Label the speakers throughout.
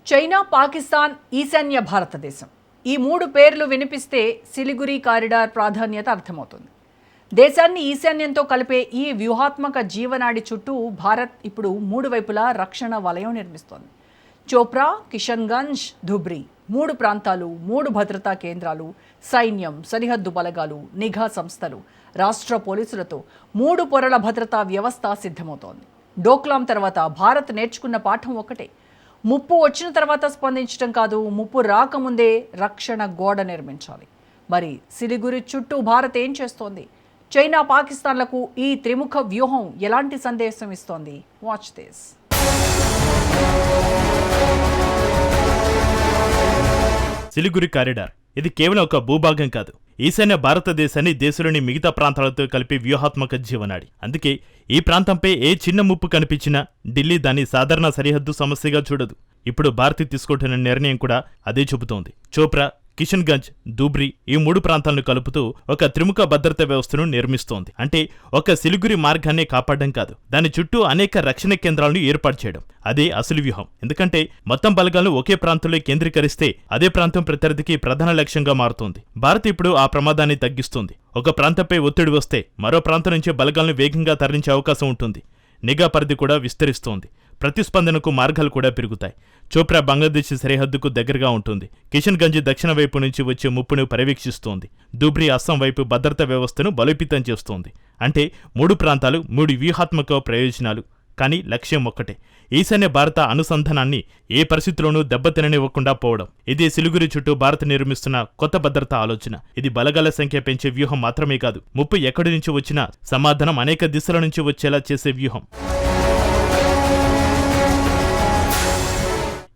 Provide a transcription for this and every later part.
Speaker 1: China, Pakistan, ఈశాన్య భారతదేశం ఈ మూడు పేర్లు వినిపిస్తే సిలిగురి కారిడార్ ప్రాధాన్యత అర్థమవుతుంది. దేశాన్ని ఈశాన్యంతో కలిపే ఈ వ్యూహాత్మక జీవనాడి చుట్టూ భారత్ ఇప్పుడు మూడు వైపులా రక్షణ వలయం నిర్మిస్తోంది. చోప్రా, కిషన్గంజ్, ధుబ్రీ మూడు ప్రాంతాలు, మూడు భద్రతా కేంద్రాలు, సైన్యం, సరిహద్దు బలగాలు, నిఘా సంస్థలు, రాష్ట్ర పోలీసులతో మూడు పొరల భద్రతా వ్యవస్థ సిద్ధమవుతోంది. డోక్లాం తర్వాత భారత్ నేర్చుకున్న పాఠం ఒకటే: ముప్పు వచ్చిన తర్వాత స్పందించడం కాదు, ముప్పు రాకముందే రక్షణ గోడ నిర్మించాలి. మరి సిలిగురి చుట్టూ భారత్ ఏం చేస్తోంది? చైనా, పాకిస్తాన్లకు ఈ త్రిముఖ వ్యూహం ఎలాంటి సందేశం ఇస్తోంది? Watch this.
Speaker 2: సిలిగురి కారిడార్ ఇది కేవలం ఒక భూభాగం కాదు, ఈశాన్య భారతదేశాన్ని దేశంలోని మిగతా ప్రాంతాలతో కలిపి వ్యూహాత్మక జీవనాడి. అందుకే ఈ ప్రాంతంపై ఏ చిన్న ముప్పు కనిపించినా ఢిల్లీ దాన్ని సాధారణ సరిహద్దు సమస్యగా చూడదు. ఇప్పుడు భారత్ తీసుకుంటున్న నిర్ణయం కూడా అదే చెబుతోంది. చోప్రా, కిషన్గంజ్, ధూబ్రీ ఈ మూడు ప్రాంతాలను కలుపుతూ ఒక త్రిముఖ భద్రతా వ్యవస్థను నిర్మిస్తోంది. అంటే ఒక సిలిగురి మార్గాన్ని కాపాడడం కాదు, దాని చుట్టూ అనేక రక్షణ కేంద్రాలను ఏర్పాటు చేయడం. అదే అసలు వ్యూహం. ఎందుకంటే మొత్తం బలగాలను ఒకే ప్రాంతంలో కేంద్రీకరిస్తే అదే ప్రాంతం ప్రత్యర్థికి ప్రధాన లక్ష్యంగా మారుతోంది. భారత్ ఇప్పుడు ఆ ప్రమాదాన్ని తగ్గిస్తుంది. ఒక ప్రాంతంపై ఒత్తిడి వస్తే మరో ప్రాంతం నుంచి బలగాలను వేగంగా తరలించే అవకాశం ఉంటుంది. నిఘా పరిధి కూడా విస్తరిస్తోంది. ప్రతిస్పందనకు మార్గాలు కూడా పెరుగుతాయి. చోప్రా బంగ్లాదేశ్ సరిహద్దుకు దగ్గరగా ఉంటుంది. కిషన్గంజ్ దక్షిణ వైపు నుంచి వచ్చే ముప్పును పర్యవేక్షిస్తోంది. ధూబ్రీ అస్సాం వైపు భద్రతా వ్యవస్థను బలోపేతం చేస్తోంది. అంటే మూడు ప్రాంతాలు, మూడు వ్యూహాత్మక ప్రయోజనాలు, కానీ లక్ష్యం ఒక్కటే: ఈశాన్య భారత అనుసంధానాన్ని ఏ పరిస్థితుల్లోనూ దెబ్బతిననివ్వకుండా పోవడం. ఇదే సిలిగురి చుట్టూ భారత్ నిర్మిస్తున్న కొత్త భద్రతా ఆలోచన. ఇది బలగాల సంఖ్య పెంచే వ్యూహం మాత్రమే కాదు, ముప్పు ఎక్కడి నుంచి వచ్చినా సమాధానం అనేక దిశల నుంచి వచ్చేలా చేసే వ్యూహం.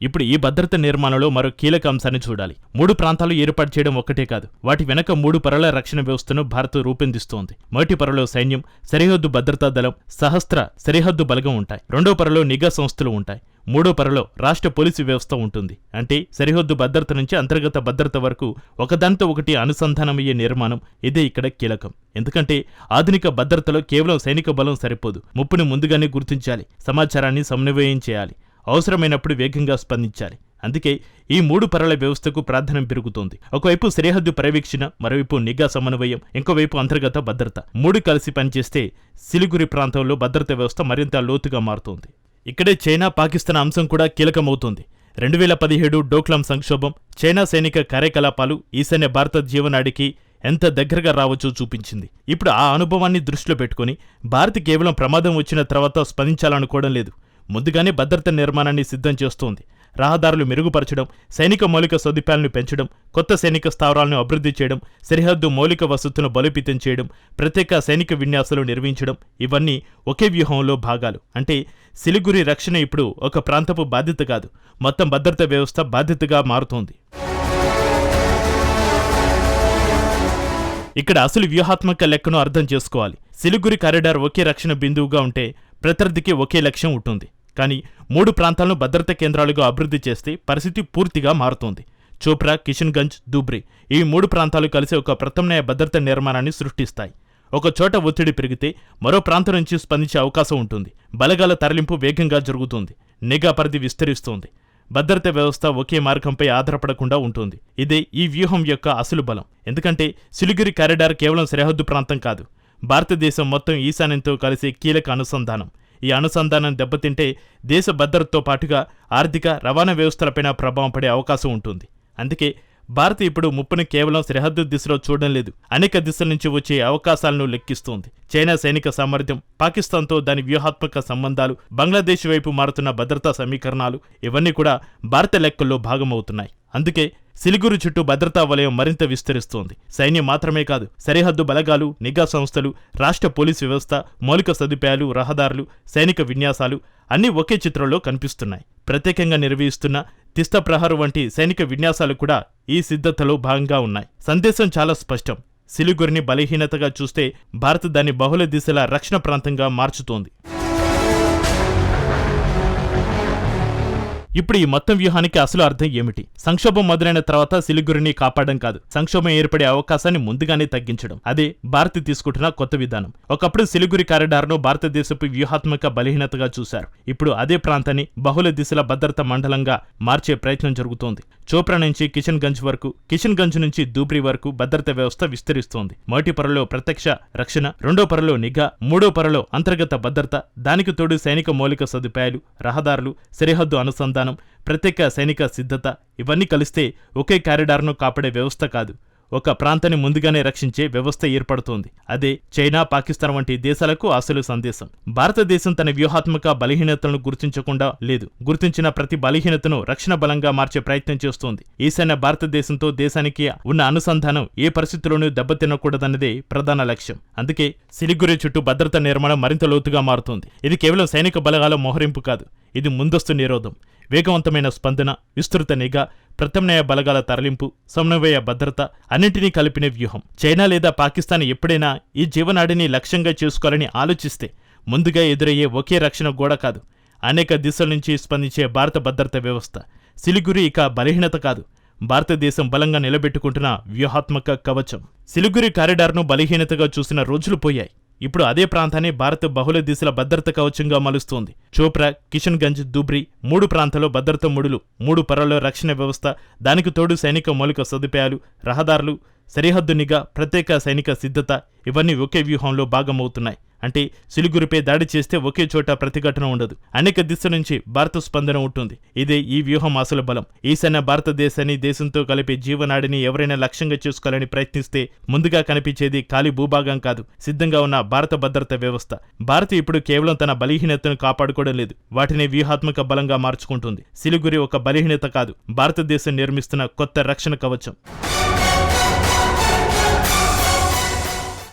Speaker 2: ఇప్పుడు ఈ భద్రత నిర్మాణంలో మరో కీలక అంశాన్ని చూడాలి. మూడు ప్రాంతాలు ఏర్పాటు చేయడం ఒక్కటే కాదు, వాటి వెనక మూడు పొరల రక్షణ వ్యవస్థను భారత్ రూపొందిస్తోంది. మొదటి పొరలో సైన్యం, సరిహద్దు భద్రతా దళం, సహస్ర సరిహద్దు బలగం ఉంటాయి. రెండో పొరలో నిఘా సంస్థలు ఉంటాయి. మూడో పొరలో రాష్ట్ర పోలీసు వ్యవస్థ ఉంటుంది. అంటే సరిహద్దు భద్రత నుంచి అంతర్గత భద్రత వరకు ఒకదానితో ఒకటి అనుసంధానమయ్యే నిర్మాణం. ఇదే ఇక్కడ కీలకం. ఎందుకంటే ఆధునిక భద్రతలో కేవలం సైనిక బలం సరిపోదు. ముప్పును ముందుగానే గుర్తించాలి, సమాచారాన్ని సమన్వయం చేయాలి, అవసరమైనప్పుడు వేగంగా స్పందించాలి. అందుకే ఈ మూడు పొరల వ్యవస్థకు ప్రాధాన్యం పెరుగుతోంది. ఒకవైపు సరిహద్దు పర్యవేక్షణ, మరోవైపు నిఘా సమన్వయం, ఇంకోవైపు అంతర్గత భద్రత. మూడు కలిసి పనిచేస్తే సిలిగురి ప్రాంతంలో భద్రతా వ్యవస్థ మరింత లోతుగా మారుతోంది. ఇక్కడే చైనా, పాకిస్తాన్ అంశం కూడా కీలకమవుతోంది. 2017 డోక్లాం సంక్షోభం, చైనా సైనిక కార్యకలాపాలు ఈశాన్య భారత జీవనాడికి ఎంత దగ్గరగా రావచ్చో చూపించింది. ఇప్పుడు ఆ అనుభవాన్ని దృష్టిలో పెట్టుకుని భారత్ కేవలం ప్రమాదం వచ్చిన తర్వాత స్పందించాలనుకోవడం లేదు, ముందుగానే భద్రత నిర్మాణాన్ని సిద్ధం చేస్తోంది. రహదారులు మెరుగుపరచడం, సైనిక మౌలిక సదుపాయాలను పెంచడం, కొత్త సైనిక స్థావరాలను అభివృద్ధి చేయడం, సరిహద్దు మౌలిక వసతులను బలోపేతం చేయడం, ప్రత్యేక సైనిక విన్యాసాలు నిర్వహించడం, ఇవన్నీ ఒకే వ్యూహంలో భాగాలు. అంటే సిలిగురి రక్షణ ఇప్పుడు ఒక ప్రాంతపు బాధ్యత కాదు, మొత్తం భద్రతా వ్యవస్థ బాధ్యతగా మారుతోంది. ఇక్కడ అసలు వ్యూహాత్మక లెక్కను అర్థం చేసుకోవాలి. సిలిగురి కారిడార్ ఒకే రక్షణ బిందువుగా ఉంటే ప్రత్యర్థికి ఒకే లక్ష్యం ఉంటుంది. కానీ మూడు ప్రాంతాలను భద్రతా కేంద్రాలుగా అభివృద్ధి చేస్తే పరిస్థితి పూర్తిగా మారుతోంది. చోప్రా, కిషన్గంజ్, ధూబ్రీ ఈ మూడు ప్రాంతాలు కలిసి ఒక ప్రత్యామ్నాయ భద్రతా నిర్మాణాన్ని సృష్టిస్తాయి. ఒక చోట ఒత్తిడి పెరిగితే మరో ప్రాంతం నుంచి స్పందించే అవకాశం ఉంటుంది. బలగాల తరలింపు వేగంగా జరుగుతుంది. నిఘా పరిధి విస్తరిస్తోంది. భద్రతా వ్యవస్థ ఒకే మార్గంపై ఆధారపడకుండా ఉంటుంది. ఇదే ఈ వ్యూహం యొక్క అసలు బలం. ఎందుకంటే సిలిగురి కారిడార్ కేవలం సరిహద్దు ప్రాంతం కాదు, భారతదేశం మొత్తం ఈశాన్యంతో కలిసే కీలక అనుసంధానం. ఈ అనుసంధానం దెబ్బతింటే దేశ భద్రతతో పాటుగా ఆర్థిక, రవాణా వ్యవస్థలపైన ప్రభావం పడే అవకాశం ఉంటుంది. అందుకే భారత్ ఇప్పుడు ముప్పును కేవలం సరిహద్దు దిశలో చూడడం లేదు, అనేక దిశల నుంచి వచ్చే అవకాశాలను లెక్కిస్తోంది. చైనా సైనిక సామర్థ్యం, పాకిస్తాన్తో దాని వ్యూహాత్మక సంబంధాలు, బంగ్లాదేశ్ వైపు మారుతున్న భద్రతా సమీకరణాలు, ఇవన్నీ కూడా భారత లెక్కల్లో భాగమవుతున్నాయి. అందుకే సిలిగురి చుట్టూ భద్రతా వలయం మరింత విస్తరిస్తోంది. సైన్యం మాత్రమే కాదు, సరిహద్దు బలగాలు, నిఘా సంస్థలు, రాష్ట్ర పోలీసు వ్యవస్థ, మౌలిక సదుపాయాలు, రహదారులు, సైనిక విన్యాసాలు అన్నీ ఒకే చిత్రంలో కనిపిస్తున్నాయి. ప్రత్యేకంగా నిర్వహిస్తున్న తిస్తా ప్రహార్ వంటి సైనిక విన్యాసాలు కూడా ఈ సిద్ధతలో భాగంగా ఉన్నాయి. సందేశం చాలా స్పష్టం: సిలిగురిని బలహీనతగా చూస్తే భారత్ దాన్ని బహుళ దిశల రక్షణ ప్రాంతంగా మార్చుతోంది. ఇప్పుడు ఈ మొత్తం వ్యూహానికి అసలు అర్థం ఏమిటి? సంక్షోభం మొదలైన తర్వాత సిలిగురిని కాపాడడం కాదు, సంక్షోభం ఏర్పడే అవకాశాన్ని ముందుగానే తగ్గించడం. అదే భారత్ తీసుకుంటున్న కొత్త విధానం. ఒకప్పుడు సిలిగురి కారిడార్ను భారతదేశపు వ్యూహాత్మక బలహీనతగా చూశారు. ఇప్పుడు అదే ప్రాంతాన్ని బహుళ దిశల భద్రతా మండలంగా మార్చే ప్రయత్నం జరుగుతోంది. చోప్రా నుంచి కిషన్ గంజ్ వరకు, కిషన్ గంజ్ నుంచి దూబ్రీ వరకు భద్రతా వ్యవస్థ విస్తరిస్తోంది. మొదటి పొరలో ప్రత్యక్ష రక్షణ, రెండో పొరలో నిఘా, మూడో పొరలో అంతర్గత భద్రత, దానికి తోడు సైనిక మౌలిక సదుపాయాలు, రహదారులు, సరిహద్దు అనుసంధానం, ప్రత్యేక సైనిక సిద్ధత. ఇవన్నీ కలిస్తే ఒకే కారిడార్ను కాపాడే వ్యవస్థ కాదు, ఒక ప్రాంతాన్ని ముందుగానే రక్షించే వ్యవస్థ ఏర్పడుతోంది. అదే చైనా, పాకిస్తాన్ వంటి దేశాలకు అసలు సందేశం. భారతదేశం తన వ్యూహాత్మక బలహీనతలను గుర్తించకుండా లేదు, గుర్తించిన ప్రతి బలహీనతను రక్షణ బలంగా మార్చే ప్రయత్నం చేస్తోంది. ఈశాన్య భారతదేశంతో దేశానికి ఉన్న అనుసంధానం ఏ పరిస్థితుల్లోనూ దెబ్బతినకూడదన్నదే ప్రధాన లక్ష్యం. అందుకే సిలిగురి చుట్టూ భద్రతా నిర్మాణం మరింత లోతుగా మారుతోంది. ఇది కేవలం సైనిక బలగాల మోహరింపు కాదు, ఇది ముందస్తు నిరోధం, వేగవంతమైన స్పందన, విస్తృత నిఘా, ప్రత్యామ్నాయ బలగాల తరలింపు, సమన్వయ భద్రత అన్నింటినీ కలిపిన వ్యూహం. చైనా లేదా పాకిస్తాన్ ఎప్పుడైనా ఈ జీవనాడిని లక్ష్యంగా చేసుకోవాలని ఆలోచిస్తే ముందుగా ఎదురయ్యే ఒకే రక్షణ గోడ కాదు, అనేక దిశల నుంచి స్పందించే భారత భద్రతా వ్యవస్థ. సిలిగురి ఇక బలహీనత కాదు, భారతదేశం బలంగా నిలబెట్టుకుంటున్న వ్యూహాత్మక కవచం. సిలిగురి కారిడార్ను బలహీనతగా చూసిన రోజులు పోయాయి. ఇప్పుడు అదే ప్రాంతాన్ని భారత్ బహుళ దిశల భద్రత కవచంగా మలుస్తోంది. చోప్రా, కిషన్ గంజ్, దూబ్రీ, 3 ప్రాంతాల్లో భద్రతా ముడులు, 3 పొరల్లో రక్షణ వ్యవస్థ, దానికి తోడు సైనిక మౌలిక సదుపాయాలు, రహదారులు, సరిహద్దు నిఘా, ప్రత్యేక సైనిక సిద్ధత. ఇవన్నీ ఒకే వ్యూహంలో భాగమవుతున్నాయి. అంటే సిలిగురిపై దాడి చేస్తే ఒకే చోట ప్రతిఘటన ఉండదు, అనేక దిశల నుంచి భారత స్పందన ఉంటుంది. ఇదే ఈ వ్యూహం అసలు బలం. ఈశాన్య భారతదేశాన్ని దేశంతో కలిపే జీవనాడిని ఎవరైనా లక్ష్యంగా చేసుకోవాలని ప్రయత్నిస్తే ముందుగా కనిపించేది ఖాళీ భూభాగం కాదు, సిద్ధంగా ఉన్న భారత భద్రతా వ్యవస్థ. భారత్ ఇప్పుడు కేవలం తన బలహీనతను కాపాడుకోవడం లేదు, వాటిని వ్యూహాత్మక బలంగా మార్చుకుంటుంది. సిలిగురి ఒక బలహీనత కాదు, భారతదేశం నిర్మిస్తున్న కొత్త రక్షణ కవచం.